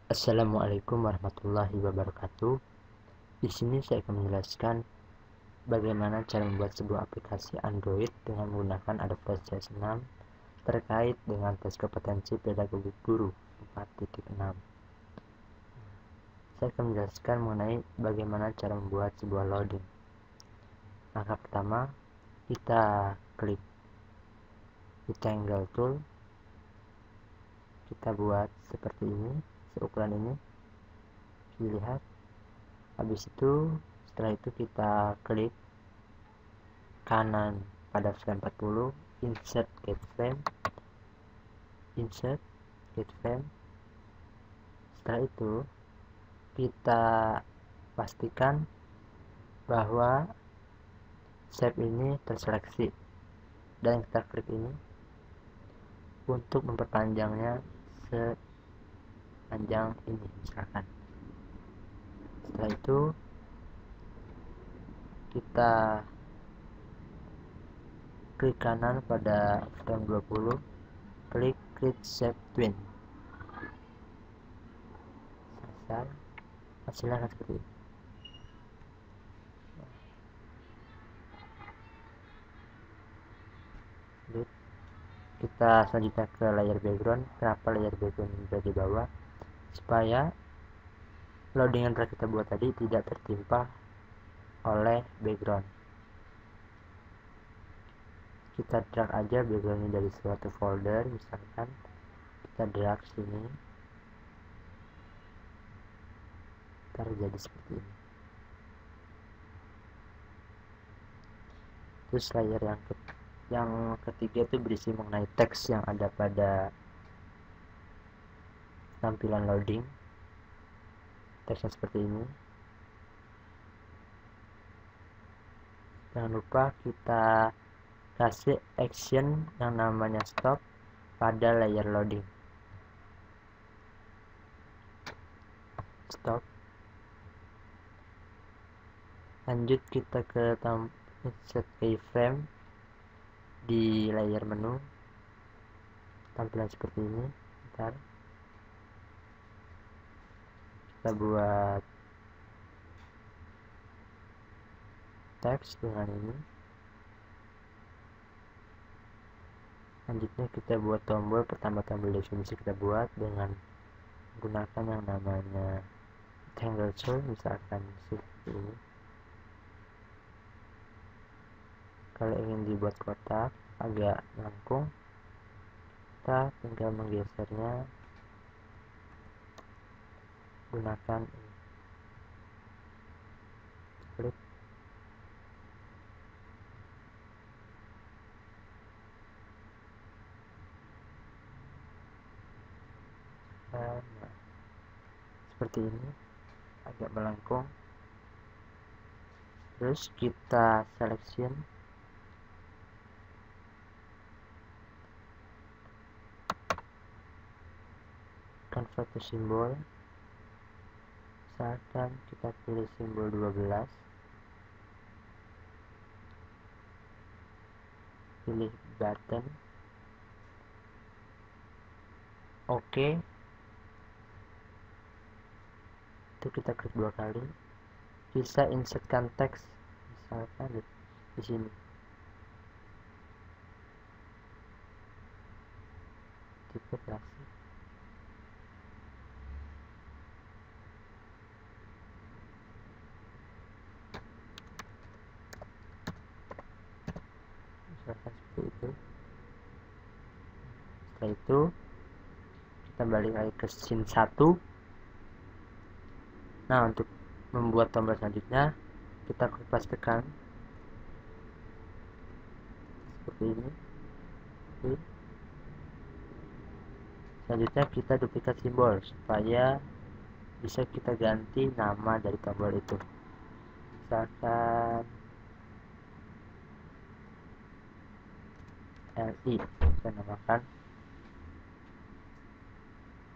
Assalamualaikum warahmatullahi wabarakatuh. Di sini saya akan menjelaskan bagaimana cara membuat sebuah aplikasi Android dengan menggunakan Adobe Flash 6 terkait dengan tes kompetensi pedagogi guru 4.6. Saya akan menjelaskan mengenai bagaimana cara membuat sebuah loading. Langkah pertama, kita klik rectangle tool. Kita buat seperti ini, seukuran ini. Dilihat. Habis itu, setelah itu kita klik kanan pada frame 40, insert get frame. Setelah itu kita pastikan bahwa shape ini terseleksi dan kita klik ini untuk memperpanjangnya sepanjang ini misalkan. Setelah itu kita klik kanan pada frame 20, klik create shape twin. Selesai. Hasilnya akan seperti ini. Kita selanjutnya ke layer background. Kenapa layer background berada di bawah? Supaya loading yang telah kita buat tadi tidak tertimpa oleh background. Kita drag aja backgroundnya dari suatu folder, misalkan kita drag sini, terjadi seperti ini. Terus layer yang ketiga itu berisi mengenai teks yang ada pada tampilan loading. Teksnya seperti ini. Jangan lupa kita kasih action yang namanya stop pada layer loading. Stop. Lanjut kita ke insert keyframe di layer menu. Tampilan seperti ini. Bentar. Kita buat teks dengan ini. Selanjutnya kita buat tombol. Pertama tombol definisi kita buat dengan menggunakan yang namanya rectangle tool, misalkan seperti ini. Kalau ingin dibuat kotak agak melengkung, kita tinggal menggesernya gunakan ini. Klik. Nah, seperti ini, agak melengkung. Terus kita selection, convert to symbol. Misalkan kita pilih simbol 12, pilih button, oke. Itu kita klik 2 kali. Bisa insertkan teks, misalkan di sini. Tipe klasik. Misalkan seperti itu. Setelah itu kita balik lagi ke scene 1. Nah, untuk membuat tombol selanjutnya kita pas tekan seperti ini. Oke. Selanjutnya kita duplikat simbol supaya bisa kita ganti nama dari tombol itu. Misalkan LI, kita namakan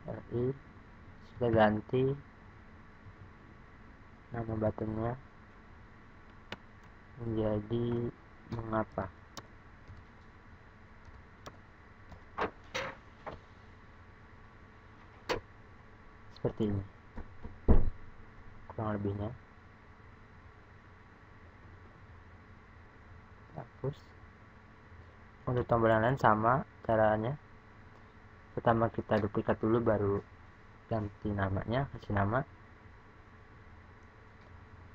LI. Sudah ganti nama buttonnya menjadi mengapa. seperti ini kurang lebihnya. Hapus. Untuk tombol yang lain sama caranya, pertama kita duplikat dulu baru ganti namanya, kasih nama.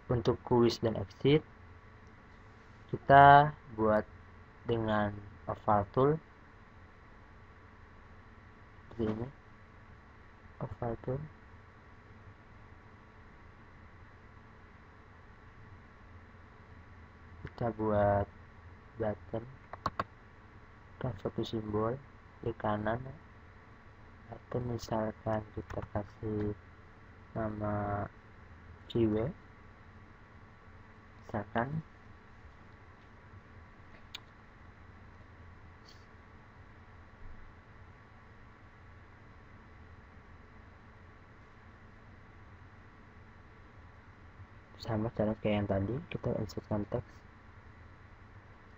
Untuk quiz dan exit kita buat dengan oval tool seperti ini, oval tool. Kita buat button dan suatu simbol di kanan button, misalkan kita kasih nama VW misalkan. Sama cara kayak yang tadi, kita insertkan teks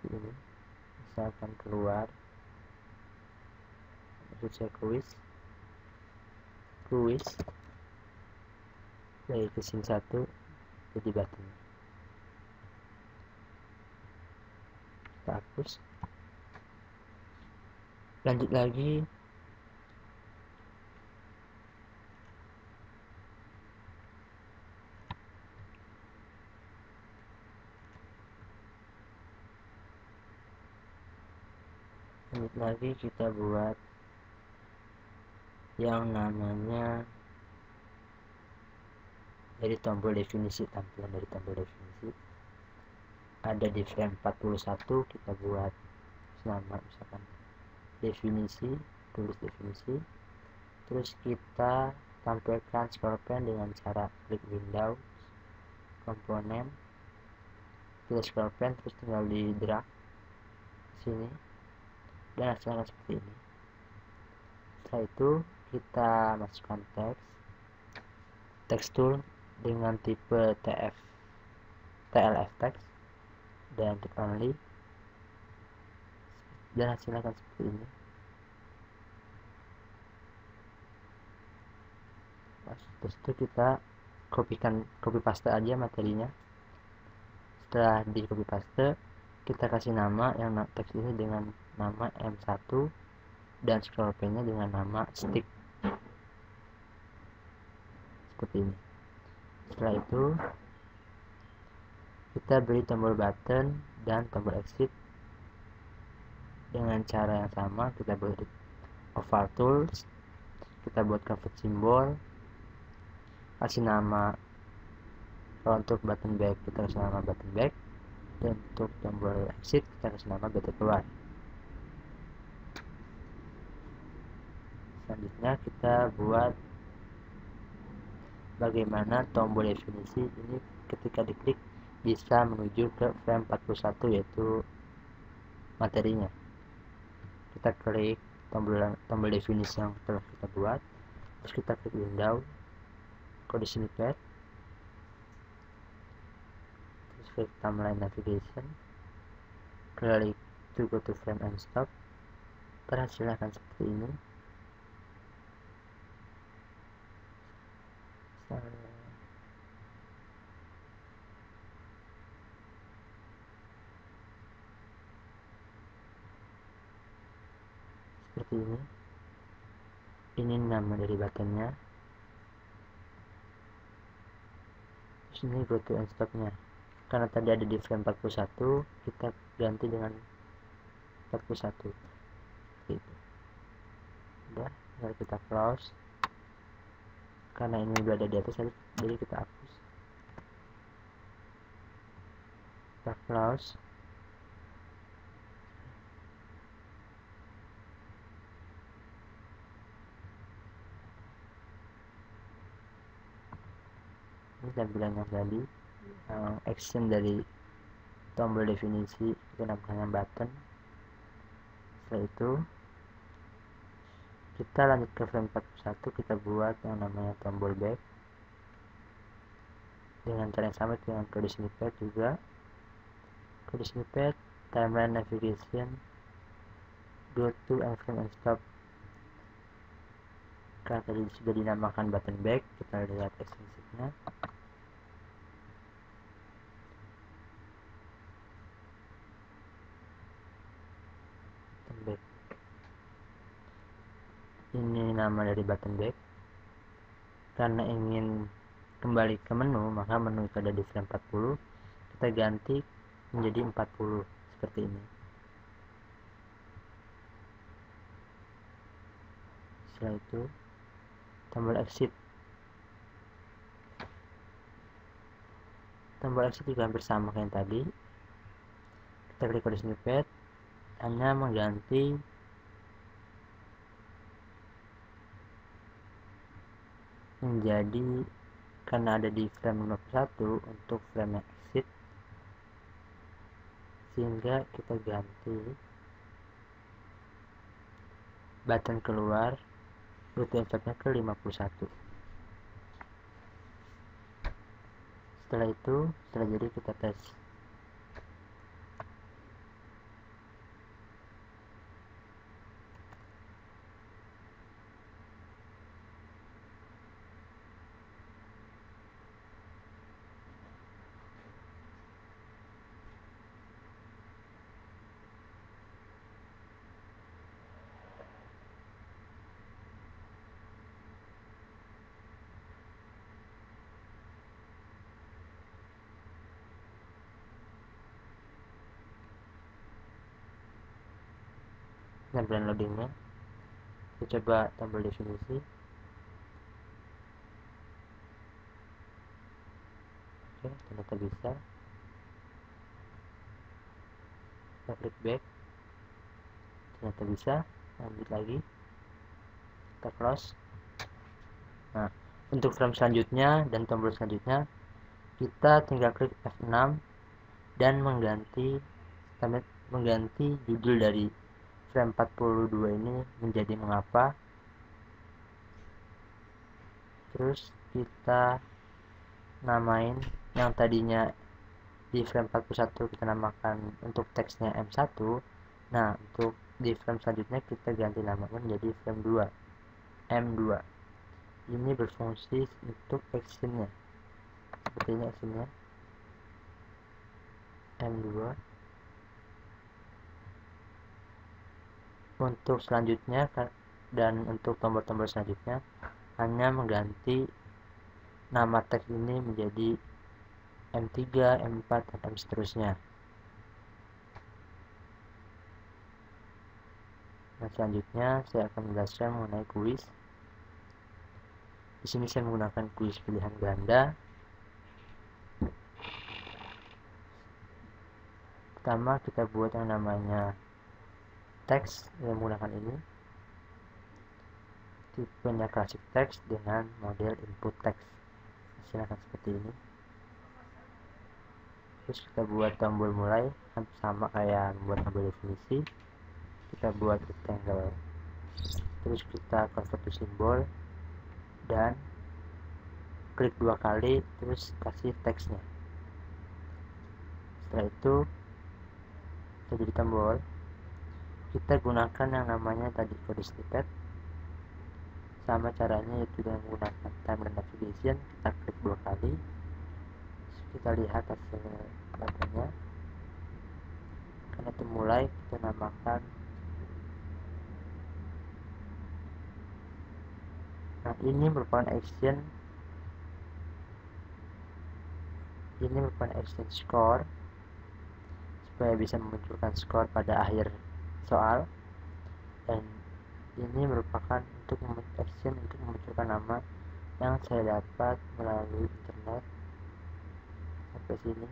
ini, misalkan keluar, saya quiz dari casing 1 jadi button. Kita hapus. Lanjut lagi, kita buat yang namanya dari tombol definisi. Tampilan dari tombol definisi ada di frame 41, kita buat nama misalkan definisi, tulis definisi, terus kita tampilkan scroll pen dengan cara klik Windows, komponen, pilih scroll pen, terus tinggal di drag sini dan hasilnya seperti ini. Setelah itu kita masukkan teks tool dengan tipe TLF text dan klik only dan hasilnya akan seperti ini. Terus itu kita copy paste aja materinya. Setelah di copy paste, kita kasih nama yang teks ini dengan nama M1 dan scroll pen-nya dengan nama stick seperti ini. Setelah itu kita beri tombol button dan tombol exit dengan cara yang sama. Kita beri oval tools, kita buat convert simbol, kasih nama. Kalau untuk button back kita kasih nama button back, dan untuk tombol exit kita kasih nama button keluar. Selanjutnya kita buat bagaimana tombol definisi ini ketika diklik bisa menuju ke frame 41, yaitu materinya. Kita klik tombol definisi yang telah kita buat, terus kita klik Windows, kode snippet, terus klik timeline navigation, klik to go to frame and stop. Hasilnya akan seperti ini. Seperti ini. Ini nama dari buttonnya. Terus ini go to and stop-nya. Karena tadi ada di frame 41, kita ganti dengan 41. Gitu. Udah, lalu kita close. Karena ini udah ada di atas, jadi kita hapus. Kita close. Ini tampilan yang tadi, action dari tombol definisi kita namakan button. Setelah itu kita lanjut ke frame 41, kita buat yang namanya tombol back dengan cara yang sama dengan kode snippet juga. Kode snippet, timeline navigation, go to and frame and stop, karena tadi sudah dinamakan button back, kita lihat ekstensifnya. Button back. Ini nama dari button back. Karena ingin kembali ke menu, maka menu itu ada di frame 40, kita ganti menjadi 40 seperti ini. Setelah itu tombol exit. Tombol exit juga hampir sama kayak yang tadi. Kita klik kode snippet, hanya mengganti menjadi, karena ada di frame 51 untuk frame exit, sehingga kita ganti button keluar butuh efeknya ke 51. Setelah itu, setelah jadi, kita tes. Tampilan loadingnya, kita coba tombol definisi. Oke, ternyata bisa. Kita klik back, ternyata bisa. Lanjut lagi, kita close. Nah, untuk frame selanjutnya dan tombol selanjutnya, kita tinggal klik F6 dan mengganti judul dari frame 42 ini menjadi mengapa. Terus kita namain yang tadinya di frame 41 kita namakan untuk teksnya M1. Nah, untuk di frame selanjutnya kita ganti namanya menjadi frame 2, M2. Ini berfungsi untuk actionnya, seperti ini actionnya, M2. Untuk selanjutnya dan untuk tombol-tombol selanjutnya hanya mengganti nama teks ini menjadi M3, M4, dan M seterusnya. Nah, selanjutnya saya akan menjelaskan mengenai kuis. Di sini saya menggunakan kuis pilihan ganda. Pertama kita buat yang namanya teks yang menggunakan ini, tipenya classic text dengan model input text. Hasilnya seperti ini. Terus kita buat tombol mulai sama kayak membuat tombol definisi. Kita buat rectangle, terus kita convert to simbol dan klik 2 kali, terus kasih teksnya. Setelah itu kita jadi tombol, kita gunakan yang namanya tadi kode snippet. Sama caranya, yaitu dengan menggunakan timeline navigation. Kita klik 2 kali, kita lihat hasil datanya. Karena itu mulai, kita namakan. Nah, ini merupakan action score, supaya bisa memunculkan skor pada akhir soal. Dan ini merupakan untuk action untuk memunculkan nama yang saya dapat melalui internet. Sampai sini.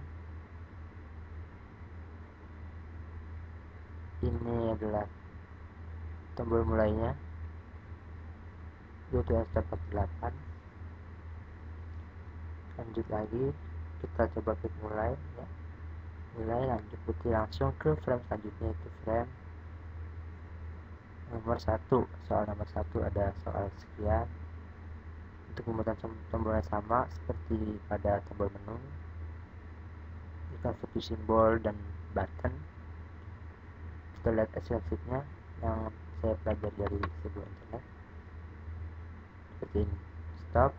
Ini adalah tombol mulainya, butuh 48. Lanjut lagi, kita coba klik mulai ya. Mulai, lanjut putih langsung ke frame selanjutnya, itu frame nomor 1. Soal nomor 1 ada soal sekian. Untuk pembuatan tombolnya sama seperti pada tombol menu, kita fokus simbol dan button. Kita lihat exit-nya yang saya pelajari dari sebuah internet. seperti ini. Stop.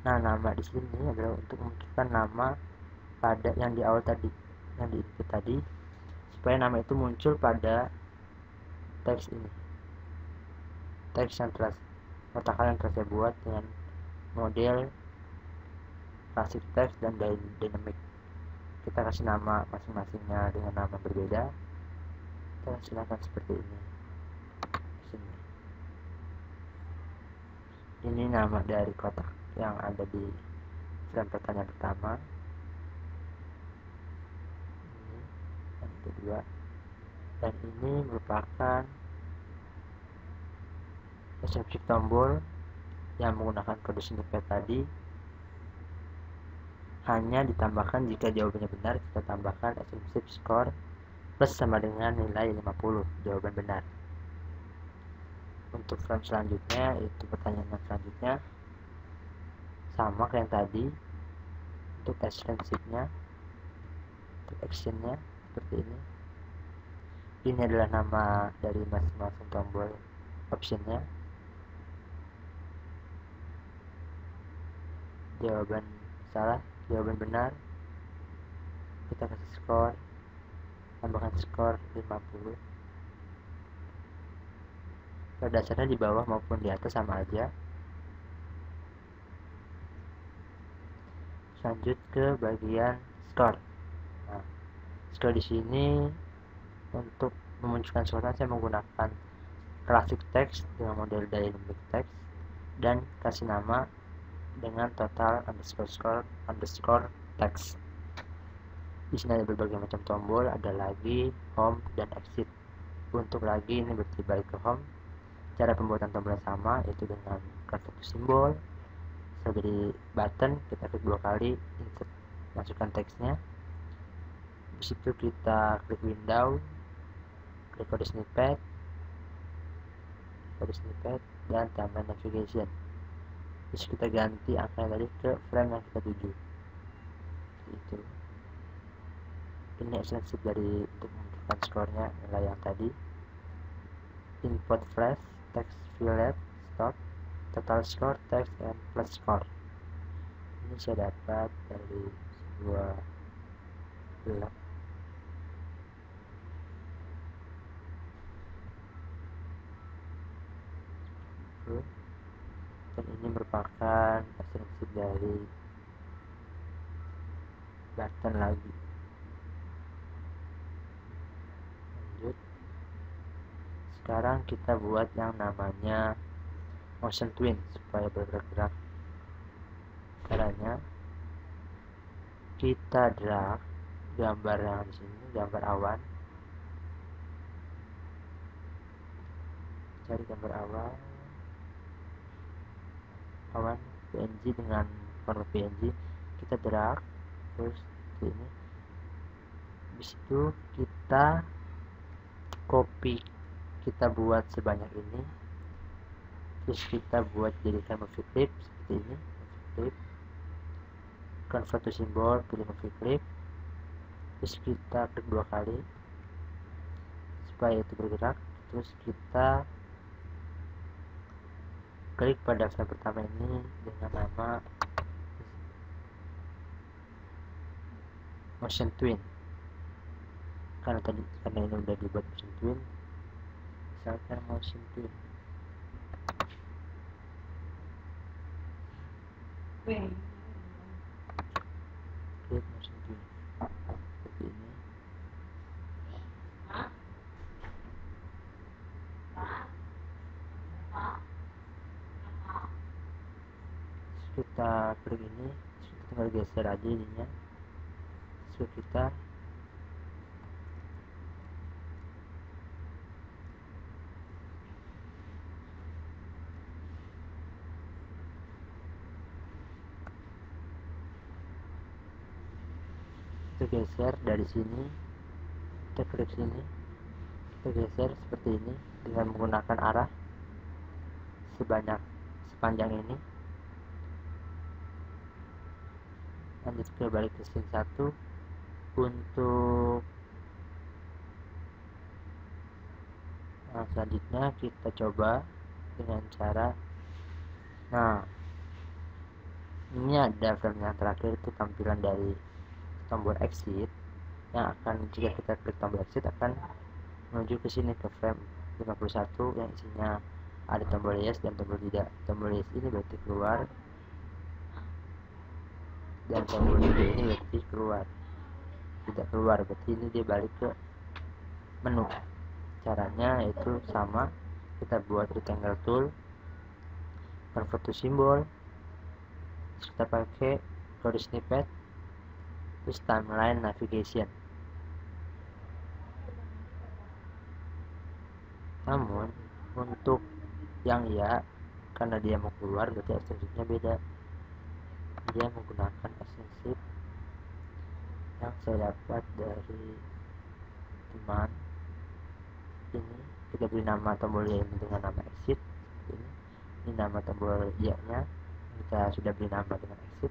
Nah, nama di sini adalah untuk memunculkan nama pada yang di awal tadi, yang di input tadi, supaya nama itu muncul pada teks ini, teks yang telah kotakan yang telah saya buat dengan model classic text dan dynamic. Kita kasih nama masing-masingnya dengan nama berbeda. Kita silakan seperti ini. Ini nama dari kotak yang ada di frame pertanyaan pertama, ini yang kedua, dan ini merupakan resepsi tombol yang menggunakan kode snippet tadi. Hanya ditambahkan jika jawabannya benar, kita tambahkan SMSIP score plus sama dengan nilai 50, jawaban benar. Untuk frame selanjutnya, itu pertanyaan yang selanjutnya sama kayak yang tadi. Untuk SMSIP-nya, untuk actionnya seperti ini. Ini adalah nama dari masing-masing tombol optionnya. Jawaban salah, jawaban benar, kita kasih skor, tambahkan skor 50. Pada dasarnya di bawah maupun di atas sama aja. Lanjut ke bagian skor. Nah, skor di sini untuk memunculkan skor saya menggunakan classic text dengan model dynamic text dan kasih nama dengan total underscore text. Di sini ada berbagai macam tombol, ada lagi home dan exit. Untuk lagi ini berarti balik ke home. Cara pembuatan tombolnya sama, yaitu dengan convert to simbol. Sebagai button, kita klik 2 kali, insert, masukkan teksnya. Di situ kita klik window, klik kode snippet, dan timeline navigation. Terus kita ganti angkanya tadi ke frame yang kita tuju. Itu. Ini esensi dari untuk menentukan skornya, nilai yang tadi. Input flash, text fillet, stop, total score, text, and plus score. Ini saya dapat dari sebuah blog. Dan ini merupakan esensi dari button lagi. Lanjut. Sekarang kita buat yang namanya motion twin supaya bergerak. Caranya kita drag gambar yang di sini, gambar awan. Cari gambar awan PNG dengan format PNG, kita drag terus ini. Habis itu kita copy, kita buat sebanyak ini, terus kita buat jadikan movie clip seperti ini, movie clip, convert to symbol, pilih movie clip, terus kita klik 2 kali supaya itu bergerak, terus kita klik pada frame pertama ini dengan nama motion twin. Karena ini udah dibuat motion twin, misalkan motion twin. Klik motion twin seperti ini. Kita klik ini, kita tinggal geser aja ininya. So kita geser dari sini, kita klik sini, kita geser seperti ini dengan menggunakan arah sepanjang ini. Lanjut ke balik ke scene 1. Untuk selanjutnya kita coba dengan cara Nah, ini ada frame yang terakhir, itu tampilan dari tombol exit yang akan, jika kita klik tombol exit, akan menuju ke sini, ke frame 51 yang isinya ada tombol yes dan tombol tidak. Tombol yes ini berarti keluar, dan tombol tidak ini berarti keluar. Tidak keluar berarti ini dia balik ke menu. Caranya itu sama, kita buat rectangle tool, convert to symbol, kita pakai kode snippet, terus timeline navigation. Namun untuk yang ya, karena dia mau keluar berarti ekstensinya beda. Dia menggunakan ekstensi yang saya dapat dari teman ini. Kita beri nama tombol ya ini dengan nama exit. Ini nama tombol ya nya, kita sudah beri nama dengan exit.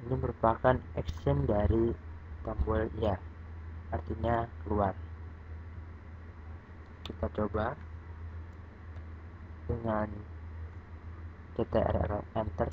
Ini merupakan action dari tombol ya, artinya keluar. Kita coba dengan CTRL enter.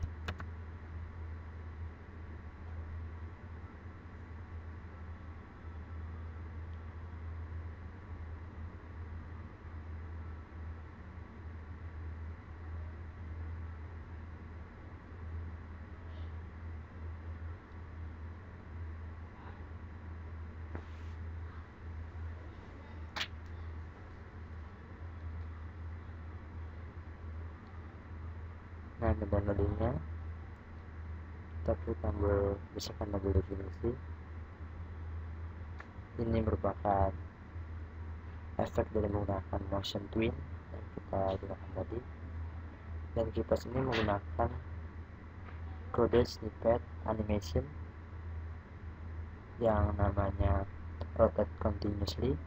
Nah, ini downloadingnya. Kita klik tombol misalkan tombol definisi. Ini merupakan efek dari menggunakan motion twin yang kita gunakan tadi. Dan kipas ini menggunakan kode snippet animation yang namanya rotate continuously,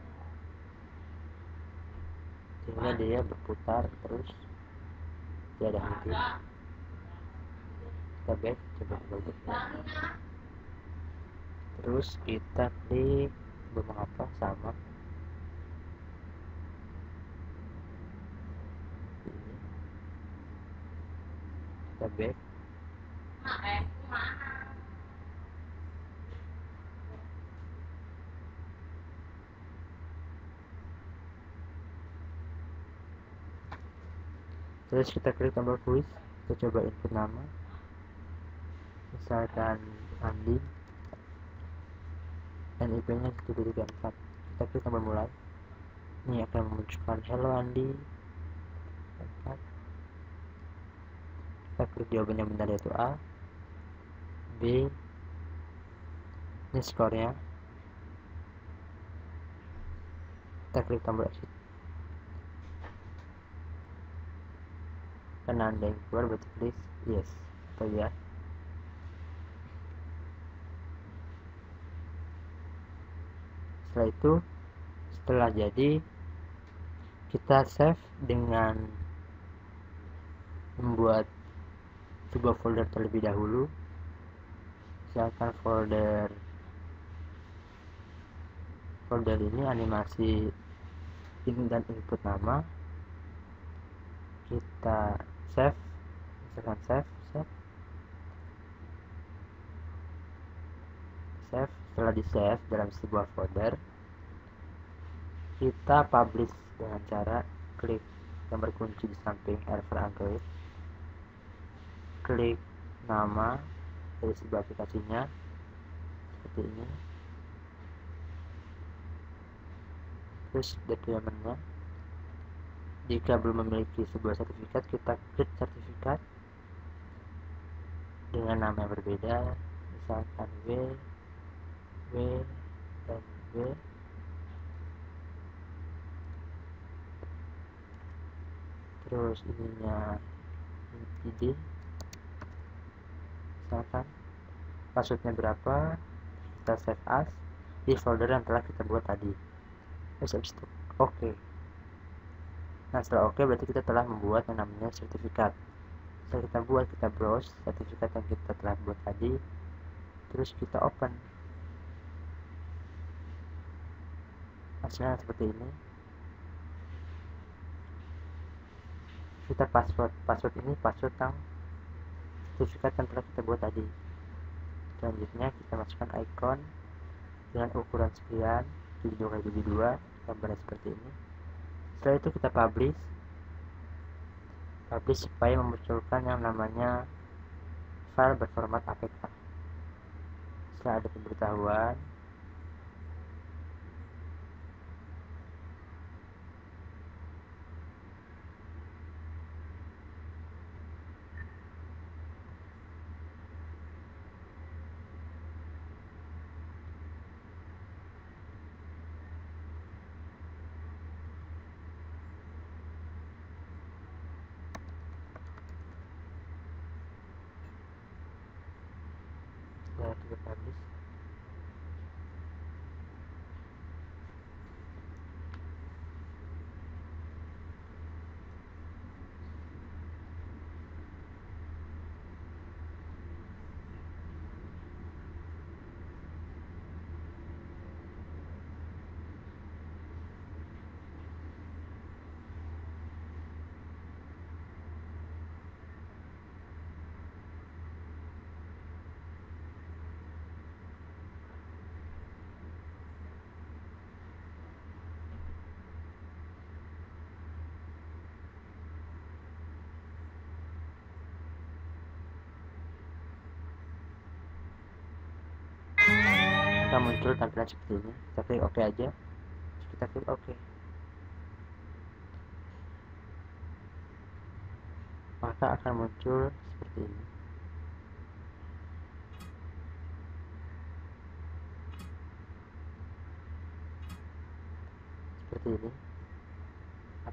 sehingga dia berputar terus tiada henti. Kita back, coba back. Terus kita klik mengapa sama ini. Kita back. Terus kita klik tombol quiz, kita coba input nama, misalkan Andi, dan IP nya 134. Kita klik tombol mulai, ini akan memunculkan hello Andi 4. Kita klik jawaban yang benar yaitu A, B, ini skornya. Kita klik tombol exit. Karena Anda yang keluar berarti klik yes atau ya. Setelah itu, setelah jadi, kita save dengan membuat sebuah folder terlebih dahulu. Misalkan folder ini animasi in dan input nama. Kita save, misalkan save. Setelah di save dalam sebuah folder, kita publish dengan cara klik gambar kunci di samping R for Android, klik nama dari sebuah aplikasinya seperti ini, terus deploymentnya. Jika belum memiliki sebuah sertifikat, kita klik sertifikat dengan nama yang berbeda, misalkan W dan W. Terus ininya ID, misalkan passwordnya berapa, kita save as di folder yang telah kita buat tadi. Terus habis itu oke. Nah, setelah oke berarti kita telah membuat yang namanya sertifikat. Setelah kita buat, kita browse sertifikat yang kita telah buat tadi, terus kita open. Hasilnya seperti ini. kita password ini password yang sertifikat yang telah kita buat tadi. Selanjutnya kita masukkan icon dengan ukuran sekian 72x72, gambarnya seperti ini. Setelah itu kita publish supaya memunculkan yang namanya file berformat APK. Setelah ada pemberitahuan, setelah kita publish, akan muncul tampilan seperti ini. Kita klik OK aja. Kita klik OK, maka akan muncul seperti ini. Seperti ini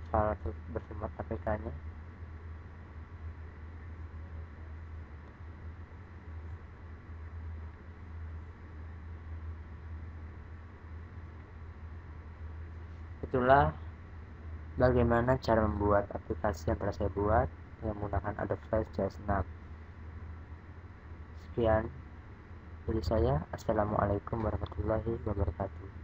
file berformat APK nya. Itulah bagaimana cara membuat aplikasi yang telah saya buat dengan menggunakan Adobe Flash CS6. Sekian dari saya. Assalamualaikum warahmatullahi wabarakatuh.